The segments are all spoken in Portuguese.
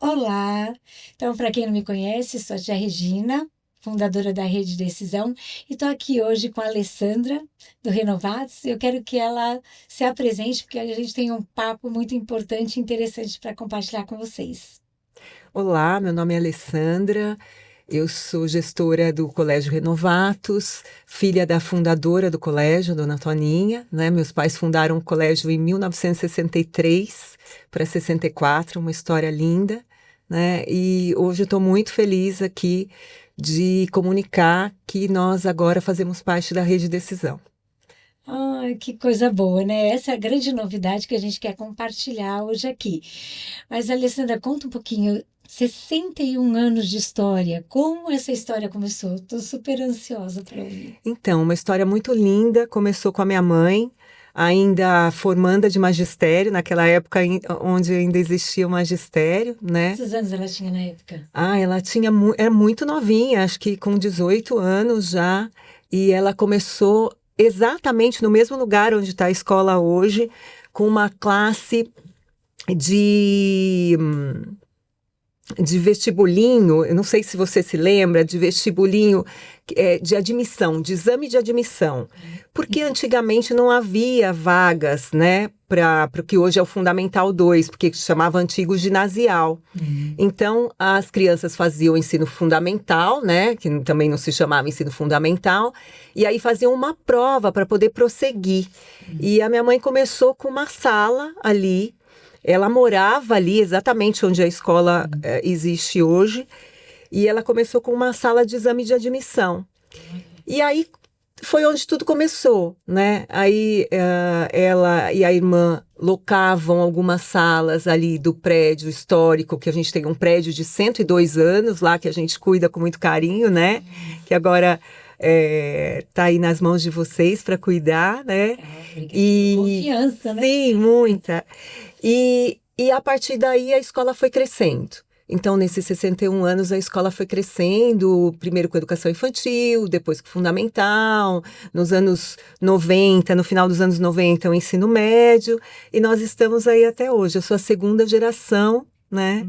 Olá! Então, para quem não me conhece, sou a tia Regina, fundadora da Rede Decisão, e estou aqui hoje com a Alessandra, do Renovados. Eu quero que ela se apresente, porque a gente tem um papo muito importante e interessante para compartilhar com vocês. Olá, meu nome é Alessandra, eu sou gestora do Colégio Renovatos, filha da fundadora do colégio, Dona Toninha, né? Meus pais fundaram o colégio em 1963 para 64, uma história linda, né? E hoje eu estou muito feliz aqui de comunicar que nós agora fazemos parte da Rede Decisão. Ai, que coisa boa, né? Essa é a grande novidade que a gente quer compartilhar hoje aqui. Mas, Alessandra, conta um pouquinho. 61 anos de história. Como essa história começou? Estou super ansiosa para ouvir. Então, uma história muito linda, começou com a minha mãe, ainda formanda de magistério, naquela época onde ainda existia o magistério, né? Quantos anos ela tinha na época? Ah, ela tinha, era muito novinha, acho que com 18 anos já, e ela começou exatamente no mesmo lugar onde está a escola hoje, com uma classe de de vestibulinho, eu não sei se você se lembra, de vestibulinho de admissão, de exame de admissão, porque antigamente não havia vagas, né, para o que hoje é o Fundamental 2, porque se chamava antigo ginasial. Então, as crianças faziam o ensino fundamental, né, que também não se chamava ensino fundamental, e aí faziam uma prova para poder prosseguir. E a minha mãe começou com uma sala ali. Ela morava ali, exatamente onde a escola existe hoje, e ela começou com uma sala de exame de admissão. E aí foi onde tudo começou, né? Aí ela e a irmã locavam algumas salas ali do prédio histórico, que a gente tem um prédio de 102 anos lá, que a gente cuida com muito carinho, né? Que agora tá aí nas mãos de vocês para cuidar, né? Obrigada. Confiança, né? Sim, muita. E a partir daí a escola foi crescendo. Então, nesses 61 anos, a escola foi crescendo, primeiro com educação infantil, depois com fundamental, nos anos 90, no final dos anos 90, o ensino médio, e nós estamos aí até hoje. Eu sou a segunda geração, né,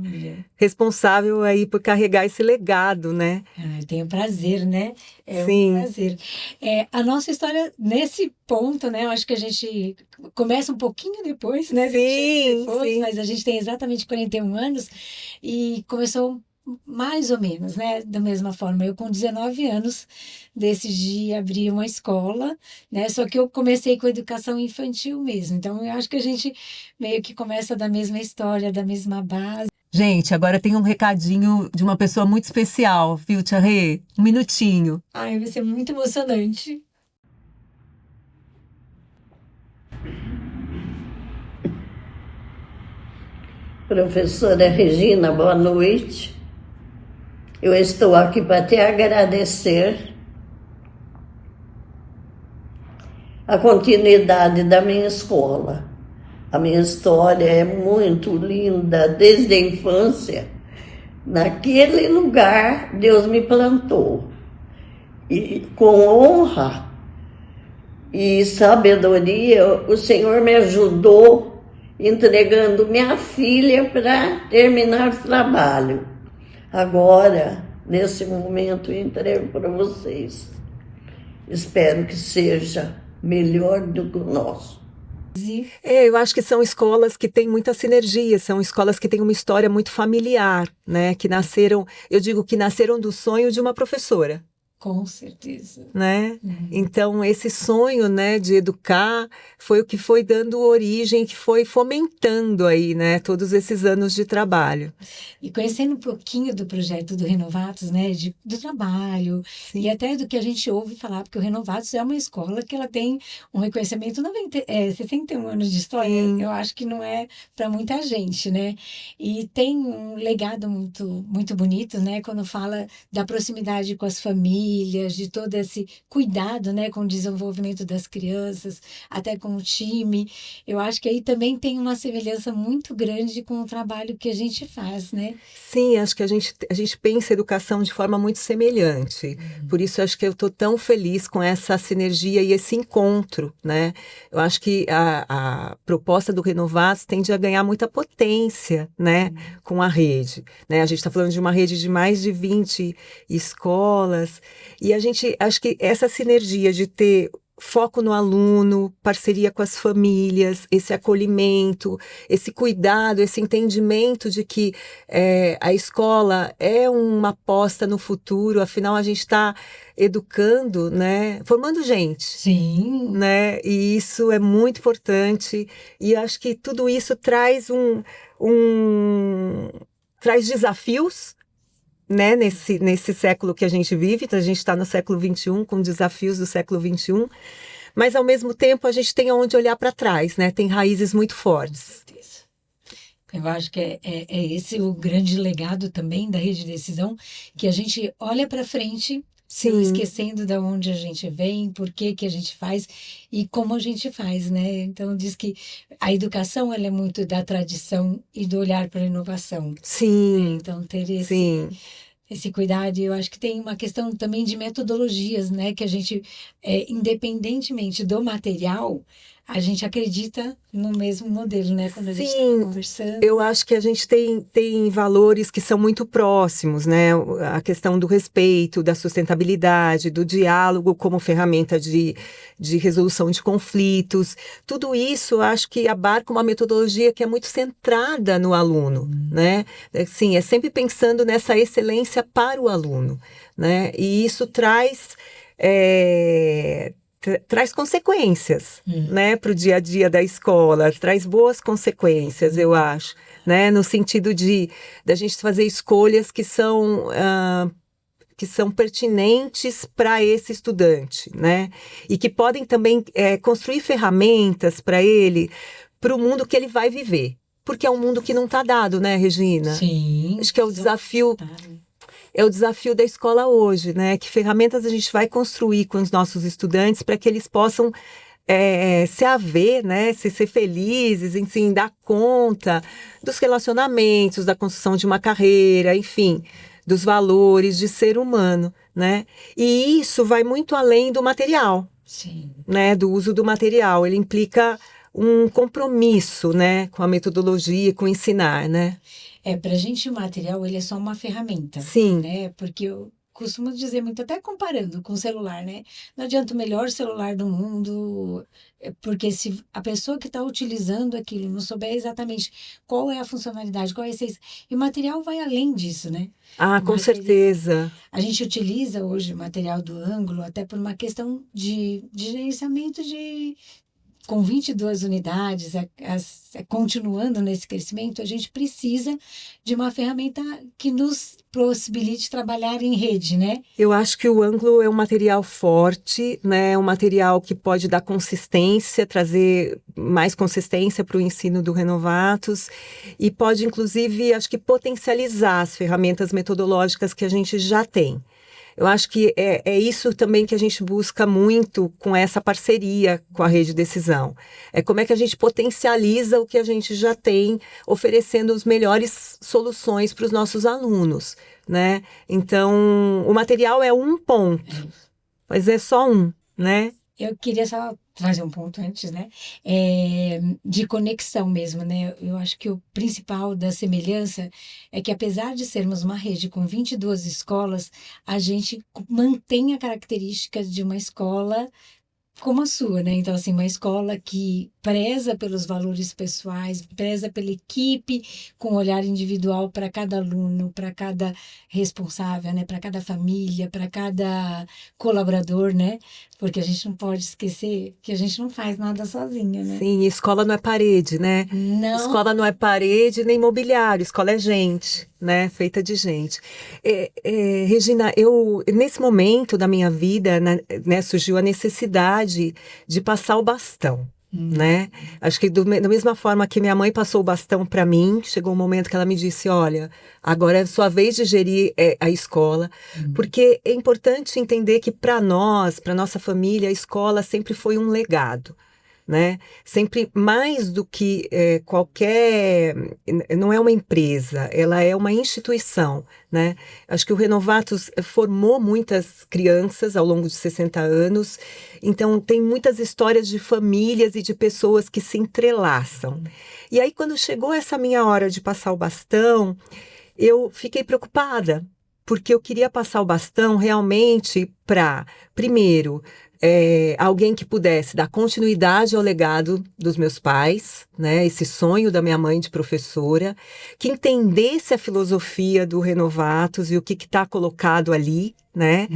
responsável aí por carregar esse legado, né? Eu tenho prazer, né? É um Sim, prazer. A nossa história, nesse ponto, né? Eu acho que a gente começa um pouquinho depois, né? Do que você sim, foi, sim. mas a gente tem exatamente 41 anos e começou mais ou menos, né? Da mesma forma. Eu, com 19 anos, decidi abrir uma escola, né? Só que eu comecei com educação infantil mesmo. Então, eu acho que a gente meio que começa da mesma história, da mesma base. Gente, agora tem um recadinho de uma pessoa muito especial, viu, Tia Rê? Um minutinho. Ai, vai ser muito emocionante. Professora Regina, boa noite. Eu estou aqui para te agradecer a continuidade da minha escola. A minha história é muito linda, desde a infância. Naquele lugar, Deus me plantou. E com honra e sabedoria, o Senhor me ajudou entregando minha filha para terminar o trabalho. Agora, nesse momento, eu entrego para vocês. Espero que seja melhor do que o nosso. Eu acho que são escolas que têm muita sinergia, são escolas que têm uma história muito familiar, né? Que nasceram, eu digo que nasceram do sonho de uma professora. Com certeza. Né? Então, esse sonho, né, de educar foi o que foi dando origem, que foi fomentando aí, né, todos esses anos de trabalho. E conhecendo um pouquinho do projeto do Renovatos, né, do trabalho, e até do que a gente ouve falar, porque o Renovatos é uma escola que ela tem um reconhecimento 61 anos de história, Sim. eu acho que não é para muita gente, né? E tem um legado muito, muito bonito, né, quando fala da proximidade com as famílias, famílias, de todo esse cuidado, né, com o desenvolvimento das crianças, até com o time. Eu acho que aí também tem uma semelhança muito grande com o trabalho que a gente faz, né? Sim, acho que a gente pensa educação de forma muito semelhante. Por isso, acho que eu estou tão feliz com essa sinergia e esse encontro, né? Eu acho que a proposta do Renovados tende a ganhar muita potência, né, com a rede, né? A gente está falando de uma rede de mais de 20 escolas e a gente, acho que essa sinergia de ter foco no aluno, parceria com as famílias, esse acolhimento, esse cuidado, esse entendimento de que a escola é uma aposta no futuro, afinal a gente está educando, né, formando gente. Sim. Né? E isso é muito importante e acho que tudo isso traz traz desafios, né, nesse século que a gente vive. Então, a gente está no século XXI, com desafios do século XXI, mas ao mesmo tempo a gente tem aonde olhar para trás, né? Tem raízes muito fortes. Eu acho que é esse o grande legado também da Rede Decisão, que a gente olha para frente, não Sim. esquecendo de onde a gente vem, por que que a gente faz e como a gente faz, né? Então, diz que a educação ela é muito da tradição e do olhar para a inovação. Sim, Então, ter sim. esse cuidado, eu acho que tem uma questão também de metodologias, né? Que a gente, independentemente do material, a gente acredita no mesmo modelo, né? Quando a gente está Sim, conversando. eu acho que a gente tem valores que são muito próximos, né? A questão do respeito, da sustentabilidade, do diálogo como ferramenta de resolução de conflitos. Tudo isso eu acho que abarca uma metodologia que é muito centrada no aluno, né? Assim, é sempre pensando nessa excelência para o aluno, né? E isso traz consequências, né, para o dia a dia da escola, traz boas consequências, eu acho, né, no sentido da gente fazer escolhas que são pertinentes para esse estudante, né, e que podem também construir ferramentas para ele, para o mundo que ele vai viver, porque é um mundo que não está dado, né, Regina? Sim. Acho que é o desafio. É o desafio da escola hoje, né? Que ferramentas a gente vai construir com os nossos estudantes para que eles possam se haver, né? Ser felizes, enfim, dar conta dos relacionamentos, da construção de uma carreira, enfim, dos valores de ser humano, né? E isso vai muito além do material, Sim. né? Do uso do material. Ele implica um compromisso, né? Com a metodologia, com o ensinar, né? Pra gente o material ele é só uma ferramenta, Sim. né? Porque eu costumo dizer muito, até comparando com o celular, né? Não adianta o melhor celular do mundo, porque se a pessoa que está utilizando aquilo não souber exatamente qual é a funcionalidade, qual é a essência, e o material vai além disso, né? Ah, com certeza. A gente utiliza hoje o material do ângulo até por uma questão de gerenciamento com 22 unidades, continuando nesse crescimento, a gente precisa de uma ferramenta que nos possibilite trabalhar em rede, né? Eu acho que o ângulo é um material forte, né? Um material que pode dar consistência, trazer mais consistência para o ensino do Renovatos e pode, inclusive, acho que potencializar as ferramentas metodológicas que a gente já tem. Eu acho que é isso também que a gente busca muito com essa parceria com a Rede Decisão. É como é que a gente potencializa o que a gente já tem, oferecendo as melhores soluções para os nossos alunos, né? Então, o material é um ponto, mas é só um, né? Eu queria só trazer um ponto antes, né? De conexão mesmo, né? Eu acho que o principal da semelhança é que, apesar de sermos uma rede com 22 escolas, a gente mantém a característica de uma escola como a sua, né? Então, assim, uma escola que preza pelos valores pessoais, preza pela equipe, com olhar individual para cada aluno, para cada responsável, né? Para cada família, para cada colaborador, né? Porque a gente não pode esquecer que a gente não faz nada sozinha, né? Sim, escola não é parede, né? Não. Escola não é parede nem mobiliário, escola é gente, né? Feita de gente. Regina, nesse momento da minha vida, né, surgiu a necessidade de passar o bastão, né? Acho que da mesma forma que minha mãe passou o bastão para mim, chegou um momento que ela me disse, olha, agora é sua vez de gerir a escola, porque é importante entender que para nós, para nossa família, a escola sempre foi um legado. Né? Sempre mais do que qualquer, não é uma empresa, ela é uma instituição, né? Acho que o Renovatos formou muitas crianças ao longo de 60 anos, então tem muitas histórias de famílias e de pessoas que se entrelaçam. E aí quando chegou essa minha hora de passar o bastão, eu fiquei preocupada, porque eu queria passar o bastão realmente para, primeiro, alguém que pudesse dar continuidade ao legado dos meus pais, né? Esse sonho da minha mãe de professora, que entendesse a filosofia do Renovatos e o que está colocado ali, né?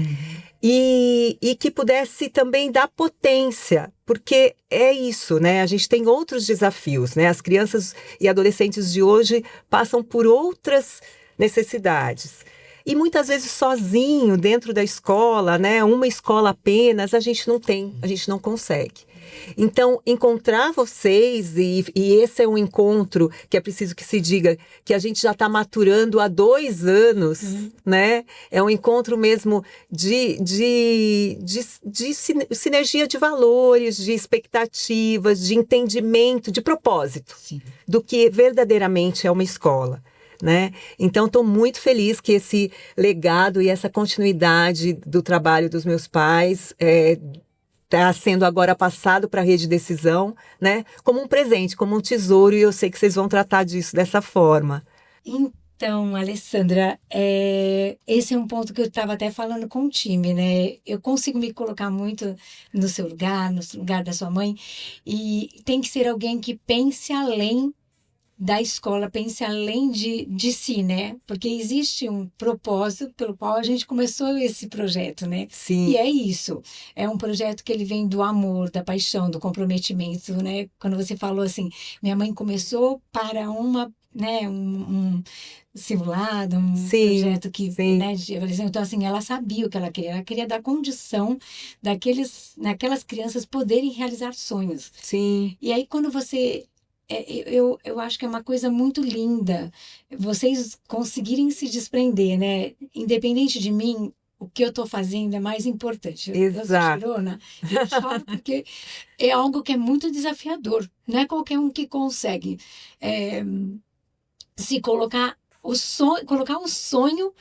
E que pudesse também dar potência, porque é isso, né? A gente tem outros desafios, né? As crianças e adolescentes de hoje passam por outras necessidades. E muitas vezes sozinho, dentro da escola, né? Uma escola apenas, a gente não consegue. Então, encontrar vocês, e esse é um encontro que é preciso que se diga, que a gente já está maturando há 2 anos, né? É um encontro mesmo de sinergia de valores, de expectativas, de entendimento, de propósito, do que verdadeiramente é uma escola. Né? Então, estou muito feliz que esse legado e essa continuidade do trabalho dos meus pais está sendo agora passado para a Rede Decisão, né? Como um presente, como um tesouro, e eu sei que vocês vão tratar disso dessa forma. Então, Alessandra, esse é um ponto que eu estava até falando com o time, né? Eu consigo me colocar muito no seu lugar, no lugar da sua mãe, e tem que ser alguém que pense além da escola, pense além de si, né? Porque existe um propósito pelo qual a gente começou esse projeto, né? Sim. E é isso. É um projeto que ele vem do amor, da paixão, do comprometimento, né? Quando você falou assim, minha mãe começou para um simulado, um projeto que, né, de avaliação. Então, assim, ela sabia o que ela queria dar condição naquelas crianças poderem realizar sonhos. Sim. E aí, quando você eu acho que é uma coisa muito linda vocês conseguirem se desprender, né? Independente de mim, o que eu estou fazendo é mais importante. Exato. Eu choro porque é algo que é muito desafiador. Não é qualquer um que consegue se colocar colocar um sonho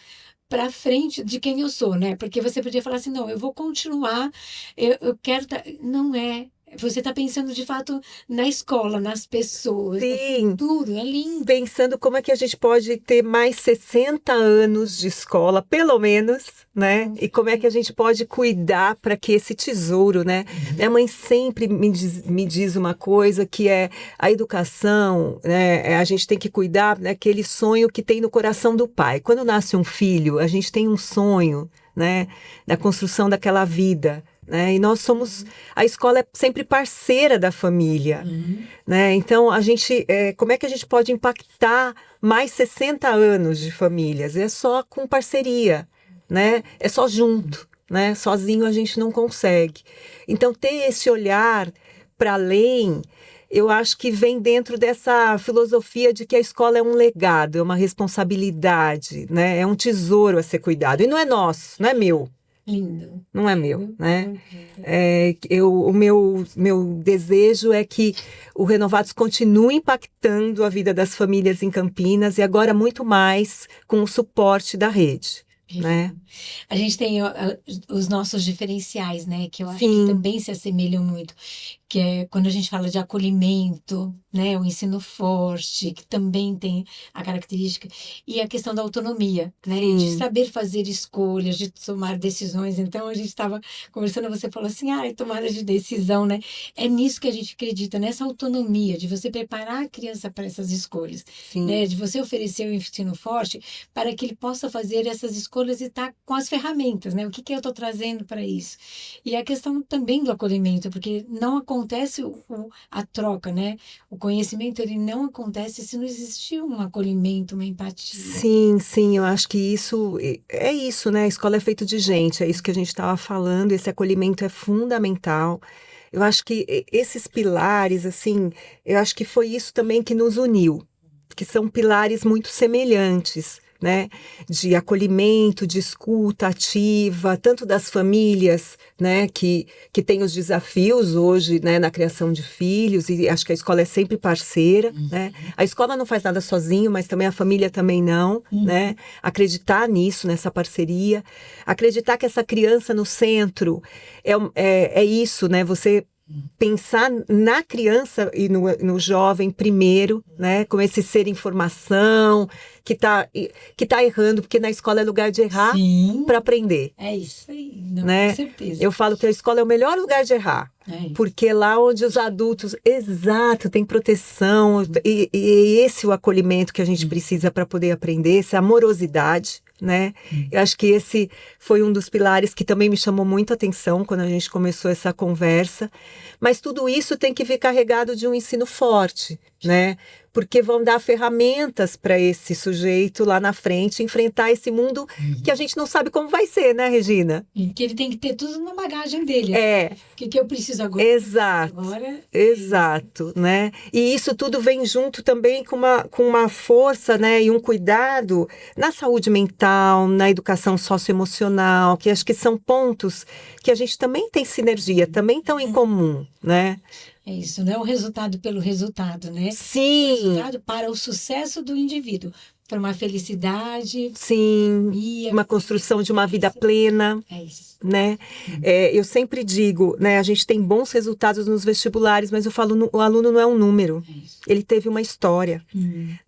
para frente de quem eu sou, né? Porque você podia falar assim, não, eu vou continuar, eu quero... Não é. Você está pensando, de fato, na escola, nas pessoas, no futuro, é lindo. Pensando como é que a gente pode ter mais 60 anos de escola, pelo menos, né? E como é que a gente pode cuidar para que esse tesouro, né? Minha mãe sempre me diz uma coisa, que é a educação, né? A gente tem que cuidar daquele sonho que tem no coração do pai. Quando nasce um filho, a gente tem um sonho, né? Da construção daquela vida. Né? E nós somos, a escola é sempre parceira da família, né? Então como é que a gente pode impactar mais 60 anos de famílias? É só com parceria, né? É só junto, né? Sozinho a gente não consegue. Então ter esse olhar para além, eu acho que vem dentro dessa filosofia de que a escola é um legado, é uma responsabilidade, né? É um tesouro a ser cuidado, e não é nosso, não é meu. Lindo. Não é meu, né? O meu desejo é que o Renovatos continue impactando a vida das famílias em Campinas, e agora muito mais com o suporte da rede, né? A gente tem os nossos diferenciais, né? Que eu acho que também se assemelham muito. Que é quando a gente fala de acolhimento, né? O ensino forte, que também tem a característica. E a questão da autonomia, né? De saber fazer escolhas, de tomar decisões. Então, a gente estava conversando, você falou assim, tomada de decisão, né? É nisso que a gente acredita, nessa autonomia, de você preparar a criança para essas escolhas, né? De você oferecer o ensino forte para que ele possa fazer essas escolhas e estar com as ferramentas, né? O que eu estou trazendo para isso? E a questão também do acolhimento, porque não acontece a troca, né? O conhecimento, ele não acontece se não existir um acolhimento, uma empatia. Sim, eu acho que isso é isso, né? A escola é feita de gente, é isso que a gente estava falando, esse acolhimento é fundamental. Eu acho que esses pilares, assim, eu acho que foi isso também que nos uniu, que são pilares muito semelhantes, né? De acolhimento, de escuta ativa, tanto das famílias, né? Que têm os desafios hoje, né? Na criação de filhos, e acho que a escola é sempre parceira, né? A escola não faz nada sozinho, mas também a família também não, né? Acreditar nisso, nessa parceria, acreditar que essa criança no centro é isso, né? Você pensar na criança e no jovem primeiro, né, com esse ser em formação, que tá errando, porque na escola é lugar de errar Sim, para aprender, é isso aí, não, com né? certeza. Eu falo que a escola é o melhor lugar de errar, É isso. porque lá onde os adultos, exato, tem proteção, e esse é o acolhimento que a gente precisa para poder aprender, essa amorosidade, né? Eu acho que esse foi um dos pilares que também me chamou muito a atenção quando a gente começou essa conversa. Mas tudo isso tem que vir carregado de um ensino forte, né? Porque vão dar ferramentas para esse sujeito lá na frente enfrentar esse mundo que a gente não sabe como vai ser, né, Regina? E que ele tem que ter tudo na bagagem dele. É. O que eu preciso agora? Exato, exato, né? E isso tudo vem junto também com uma força, né, e um cuidado na saúde mental, na educação socioemocional, que acho que são pontos que a gente também tem sinergia, também estão em comum, né? É isso, não é o resultado pelo resultado, né? Sim. O resultado para o sucesso do indivíduo, para uma felicidade. Sim, uma construção de uma vida plena. É isso. Né? Eu sempre digo, né, a gente tem bons resultados nos vestibulares, mas eu falo, o aluno não é um número, ele teve uma história,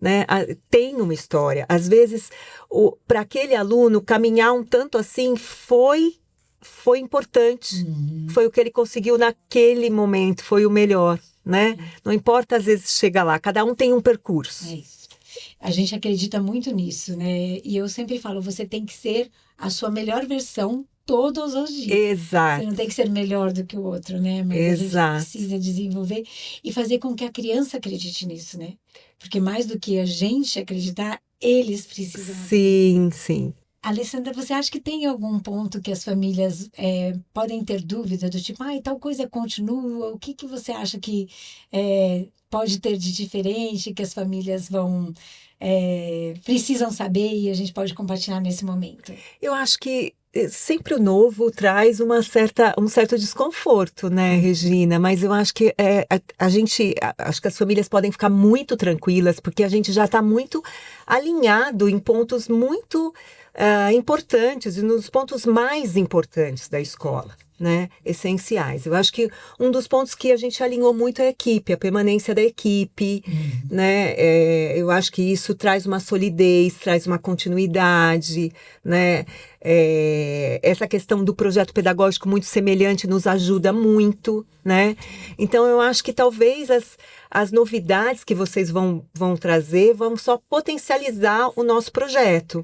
né? Tem uma história. Às vezes, para aquele aluno, caminhar um tanto assim foi importante, foi o que ele conseguiu naquele momento, foi o melhor, né? Não importa às vezes chegar lá, cada um tem um percurso. É isso. A gente acredita muito nisso, né? E eu sempre falo, você tem que ser a sua melhor versão todos os dias. Exato. Você não tem que ser melhor do que o outro, né? Mas Exato. a gente precisa desenvolver e fazer com que a criança acredite nisso, né? Porque mais do que a gente acreditar, eles precisam. Sim, sim. Alessandra, você acha que tem algum ponto que as famílias podem ter dúvida do tipo, tal coisa continua? O que você acha que pode ter de diferente que as famílias precisam saber e a gente pode compartilhar nesse momento? Eu acho que sempre o novo traz um certo desconforto, né, Regina? Mas eu acho que acho que as famílias podem ficar muito tranquilas, porque a gente já está muito alinhado em pontos muito importantes e nos pontos mais importantes da escola, né, essenciais. Eu acho que um dos pontos que a gente alinhou muito é a equipe, a permanência da equipe, né, eu acho que isso traz uma solidez, traz uma continuidade, né, essa questão do projeto pedagógico muito semelhante nos ajuda muito, né, então eu acho que talvez as novidades que vocês vão trazer vão só potencializar o nosso projeto.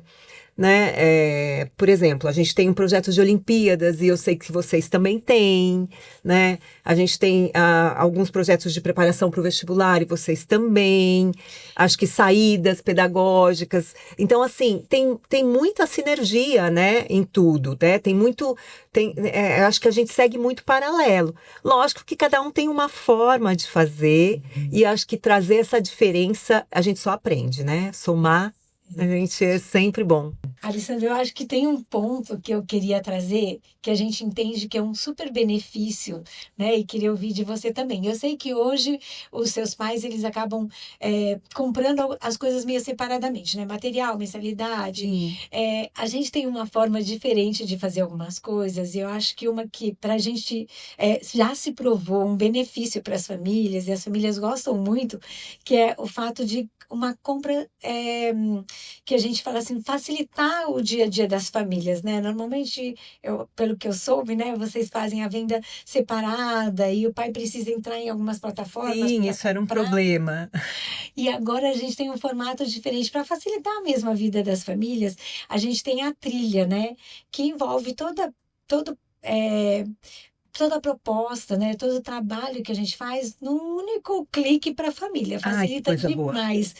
Né? Por exemplo, a gente tem um projeto de Olimpíadas e eu sei que vocês também têm, né? A gente tem alguns projetos de preparação para o vestibular e vocês também. Acho que saídas pedagógicas. Então, assim, tem muita sinergia, né, em tudo, né? Acho que a gente segue muito paralelo. Lógico que cada um tem uma forma de fazer e acho que trazer essa diferença a gente só aprende, né? Somar. A gente é sempre bom. Alessandra, eu acho que tem um ponto que eu queria trazer, que a gente entende que é um super benefício, né? E queria ouvir de você também. Eu sei que hoje os seus pais, eles acabam comprando as coisas meio separadamente, né? Material, mensalidade. A gente tem uma forma diferente de fazer algumas coisas, e eu acho que uma que pra gente já se provou um benefício para as famílias, e as famílias gostam muito, que é o fato de uma compra que a gente fala assim, facilitar o dia a dia das famílias, né? Normalmente, pelo que eu soube, né, vocês fazem a venda separada e o pai precisa entrar em algumas plataformas. Sim, isso era um problema. E agora a gente tem um formato diferente para facilitar mesmo a vida das famílias. A gente tem a trilha, né, que envolve toda a proposta, né? Todo o trabalho que a gente faz num único clique para a família. Facilita demais.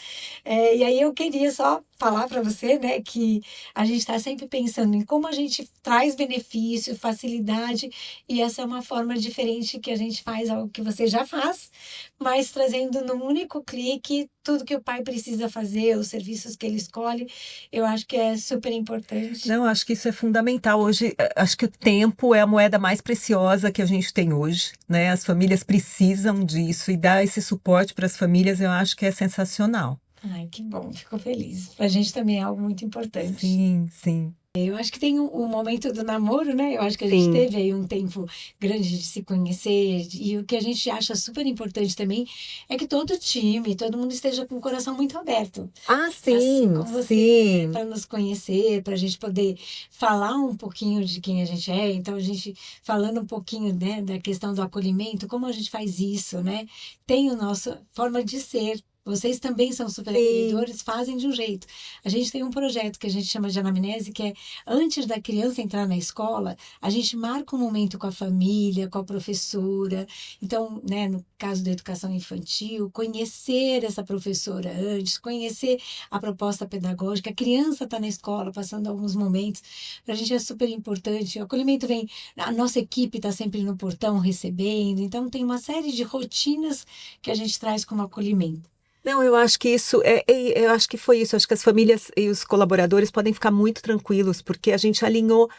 E aí eu queria só falar para você, né, que a gente está sempre pensando em como a gente traz benefício, facilidade, e essa é uma forma diferente que a gente faz algo que você já faz, mas trazendo num único clique tudo que o pai precisa fazer, os serviços que ele escolhe, eu acho que é super importante. Não, acho que isso é fundamental. Hoje, acho que o tempo é a moeda mais preciosa que a gente tem hoje, né? As famílias precisam disso e dar esse suporte para as famílias, eu acho que é sensacional. Ai, que bom, fico feliz. Pra gente também é algo muito importante. Sim, sim. Eu acho que tem o momento do namoro, né? Eu acho que a gente Sim. teve aí um tempo grande de se conhecer. E o que a gente acha super importante também é que todo time, todo mundo esteja com o coração muito aberto. Ah, Assim sim, como você, sim. para nos conhecer, para a gente poder falar um pouquinho de quem a gente é. Então, a gente falando um pouquinho, né, da questão do acolhimento, como a gente faz isso, né? Tem a nossa forma de ser. Vocês também são super Sim. acolhedores, fazem de um jeito. A gente tem um projeto que a gente chama de anamnese, que é antes da criança entrar na escola, a gente marca um momento com a família, com a professora. Então, né, no caso da educação infantil, conhecer essa professora antes, conhecer a proposta pedagógica. A criança está na escola, passando alguns momentos. Para a gente é super importante. O acolhimento vem, a nossa equipe está sempre no portão recebendo. Então, tem uma série de rotinas que a gente traz como acolhimento. Não, eu acho que isso eu acho que foi isso. Acho que as famílias e os colaboradores podem ficar muito tranquilos, porque a gente alinhou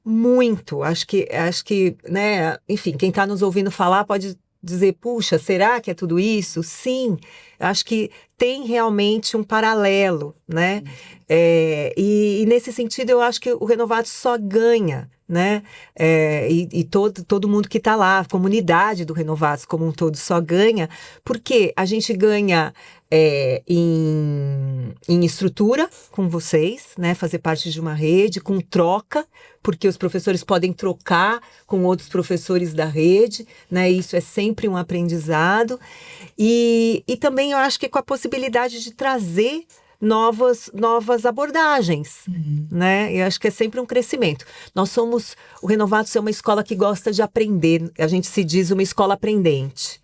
muito. Acho que, né, enfim, quem está nos ouvindo falar pode dizer, puxa, será que é tudo isso? Sim, acho que tem realmente um paralelo, né? E nesse sentido eu acho que o Renovados só ganha, né? E todo mundo que está lá, a comunidade do Renovados como um todo só ganha, porque a gente ganha em estrutura com vocês, né? Fazer parte de uma rede, com troca, porque os professores podem trocar com outros professores da rede, né? Isso é sempre um aprendizado. E também eu acho que com a possibilidade de trazer novas abordagens, né? Eu acho que é sempre um crescimento. O Renovados é uma escola que gosta de aprender, a gente se diz uma escola aprendente.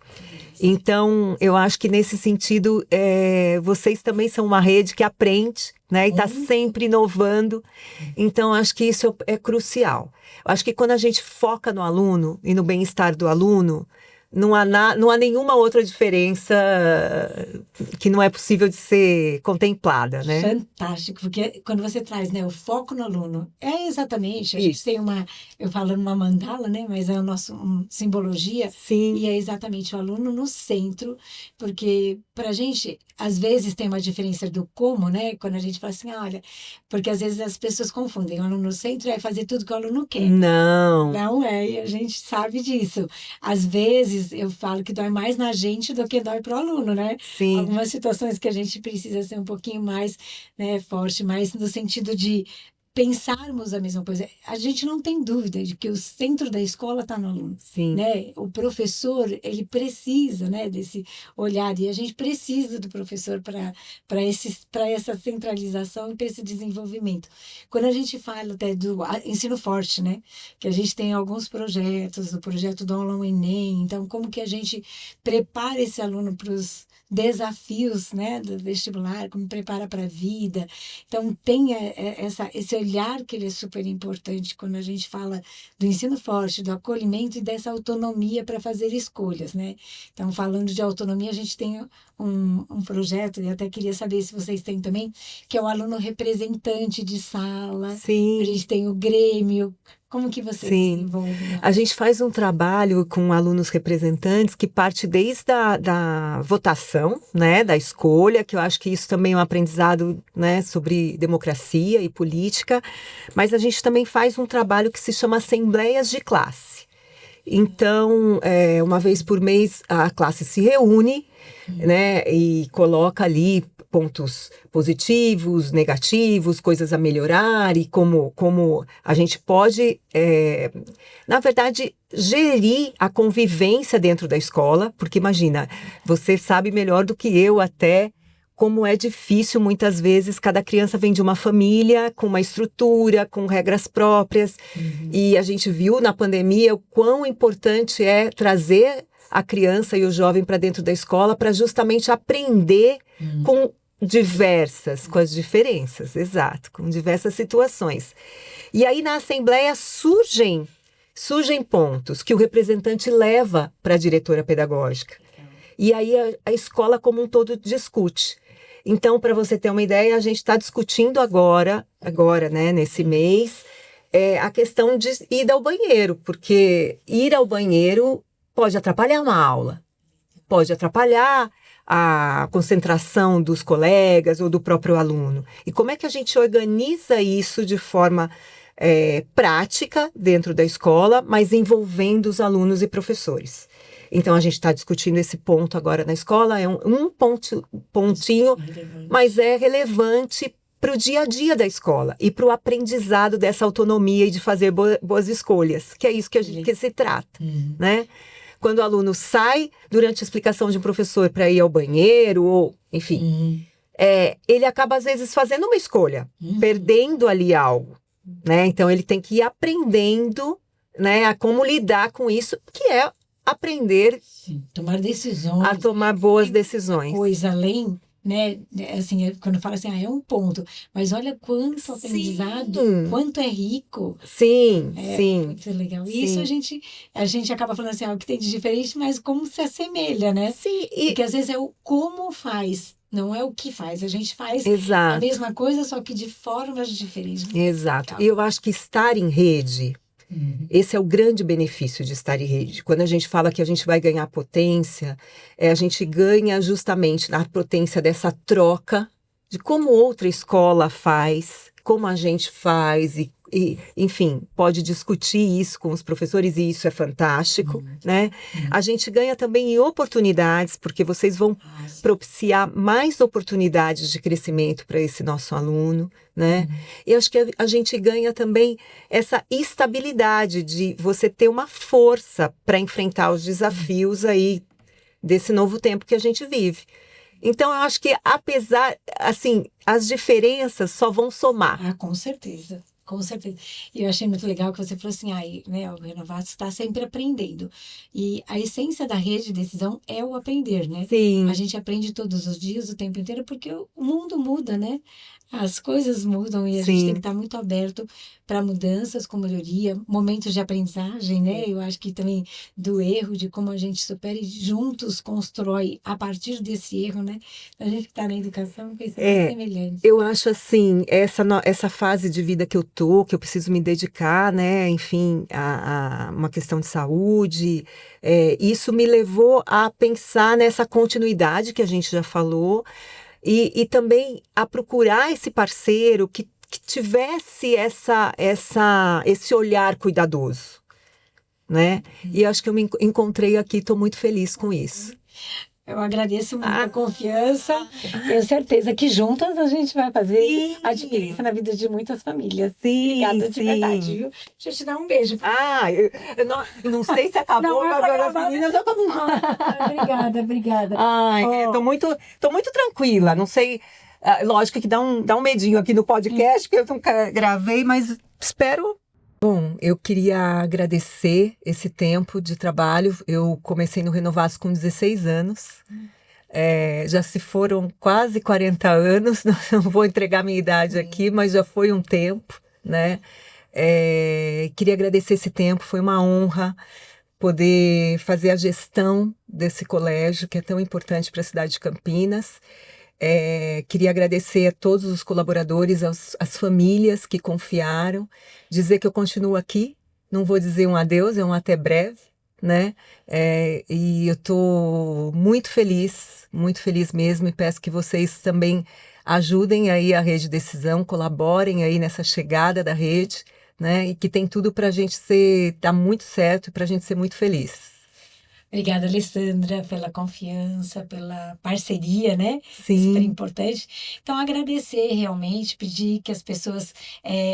Então, eu acho que nesse sentido, vocês também são uma rede que aprende, né? E está sempre inovando. Então, acho que isso é crucial. Eu acho que quando a gente foca no aluno e no bem-estar do aluno, não há nenhuma outra diferença que não é possível de ser contemplada, né? Fantástico, porque quando você traz, né, o foco no aluno, é exatamente, a gente tem eu falo numa mandala, né, mas é o nosso simbologia, Sim. E é exatamente o aluno no centro, porque pra gente, às vezes tem uma diferença do como, né, quando a gente fala assim, olha, porque às vezes as pessoas confundem, o aluno no centro é fazer tudo que o aluno quer. Não. Não é, e a gente sabe disso. Às vezes, eu falo que dói mais na gente do que dói pro aluno, né? Sim. Algumas situações que a gente precisa ser um pouquinho mais, né, forte, mais no sentido de pensarmos a mesma coisa. A gente não tem dúvida de que o centro da escola está no aluno, Sim. né? O professor, ele precisa, né, desse olhar, e a gente precisa do professor para essa centralização e para esse desenvolvimento. Quando a gente fala até do ensino forte, né, que a gente tem alguns projetos, o projeto do Aula Enem, então como que a gente prepara esse aluno para os desafios, né, do vestibular, como prepara para a vida. Então, tem esse olhar que ele é super importante quando a gente fala do ensino forte, do acolhimento e dessa autonomia para fazer escolhas, né? Então, falando de autonomia, a gente tem um projeto, e até queria saber se vocês têm também, que é o aluno representante de sala. Sim. A gente tem o Grêmio. Como que vocês se envolvem? A gente faz um trabalho com alunos representantes que parte desde da votação, né, da escolha, que eu acho que isso também é um aprendizado, né, sobre democracia e política, mas a gente também faz um trabalho que se chama Assembleias de Classe. Então, uma vez por mês, a classe se reúne, né, e coloca ali pontos positivos, negativos, coisas a melhorar e como a gente pode, na verdade, gerir a convivência dentro da escola, porque imagina, você sabe melhor do que eu até como é difícil muitas vezes, cada criança vem de uma família com uma estrutura, com regras próprias, e a gente viu na pandemia o quão importante é trazer a criança e o jovem para dentro da escola para justamente aprender diversas, com as diferenças, exato, com diversas situações. E aí na assembleia surgem pontos que o representante leva para a diretora pedagógica. E aí a escola como um todo discute. Então, para você ter uma ideia, a gente está discutindo agora, né, nesse mês, a questão de ir ao banheiro, porque ir ao banheiro pode atrapalhar uma aula, pode atrapalhar a concentração dos colegas ou do próprio aluno. E como é que a gente organiza isso de forma prática dentro da escola, mas envolvendo os alunos e professores? Então, a gente está discutindo esse ponto agora na escola, é um pontinho, mas é relevante para o dia a dia da escola e para o aprendizado dessa autonomia e de fazer boas escolhas, que é isso que se trata, né? Quando o aluno sai durante a explicação de um professor para ir ao banheiro, ou, enfim, ele acaba, às vezes, fazendo uma escolha, perdendo ali algo, né? Então, ele tem que ir aprendendo, né, a como lidar com isso, que é aprender tomar decisões. A tomar boas decisões. Coisa além, né? Assim, quando fala assim, é um ponto. Mas olha quanto aprendizado, quanto é rico. Sim. Muito legal. E isso a gente acaba falando assim, o que tem de diferente, mas como se assemelha, né? Sim. Porque às vezes é o como faz. Não é o que faz, a gente faz Exato. a mesma coisa, só que de formas diferentes. Exato. E eu acho que estar em rede, esse é o grande benefício de estar em rede. Quando a gente fala que a gente vai ganhar potência, a gente ganha justamente na potência dessa troca de como outra escola faz, como a gente faz e enfim, pode discutir isso com os professores e isso é fantástico, né? A gente ganha também em oportunidades, porque vocês vão propiciar mais oportunidades de crescimento para esse nosso aluno, né? E acho que a gente ganha também essa estabilidade de você ter uma força para enfrentar os desafios aí desse novo tempo que a gente vive. Então, eu acho que apesar, assim, as diferenças só vão somar. Com certeza. Com certeza. E eu achei muito legal que você falou assim, né, o Renovados está sempre aprendendo. E a essência da rede de decisão é o aprender, né? Sim. A gente aprende todos os dias, o tempo inteiro, porque o mundo muda, né? As coisas mudam e a gente tem que estar muito aberto para mudanças com melhoria, momentos de aprendizagem, né? Eu acho que também do erro, de como a gente supera e juntos constrói a partir desse erro, né? A gente que está na educação pensa semelhante. Eu acho assim, essa fase de vida que eu que eu preciso me dedicar, né, enfim, a uma questão de saúde, isso me levou a pensar nessa continuidade que a gente já falou e também a procurar esse parceiro que tivesse esse olhar cuidadoso, né? E acho que eu me encontrei aqui, estou muito feliz com isso. Eu agradeço muito a confiança. Tenho certeza que juntas a gente vai fazer a diferença na vida de muitas famílias. Obrigada de verdade, viu? Deixa eu te dar um beijo. Eu não sei se acabou, mas agora as meninas já estão... Obrigada. Tô muito tranquila. Não sei, lógico que dá um medinho aqui no podcast, porque eu nunca gravei, mas espero... Bom, eu queria agradecer esse tempo de trabalho. Eu comecei no Renovados com 16 anos. Já se foram quase 40 anos. Não vou entregar minha idade aqui, mas já foi um tempo, né? Queria agradecer esse tempo. Foi uma honra poder fazer a gestão desse colégio, que é tão importante para a cidade de Campinas. Queria agradecer a todos os colaboradores, as famílias que confiaram, dizer que eu continuo aqui, não vou dizer um adeus, é um até breve, né? E eu estou muito feliz mesmo, e peço que vocês também ajudem aí a Rede Decisão, colaborem aí nessa chegada da rede, né? E que tem tudo para a gente dar muito certo e para a gente ser muito feliz. Obrigada, Alessandra, pela confiança, pela parceria, né? Sim. Super importante. Então, agradecer realmente, pedir que as pessoas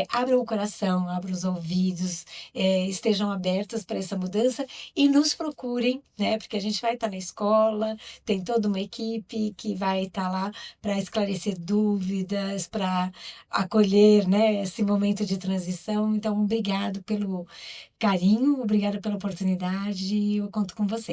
abram o coração, abram os ouvidos, estejam abertas para essa mudança e nos procurem, né? Porque a gente vai estar na escola, tem toda uma equipe que vai estar lá para esclarecer dúvidas, para acolher, né, esse momento de transição. Então, obrigado pelo carinho, obrigada pela oportunidade, eu conto com vocês.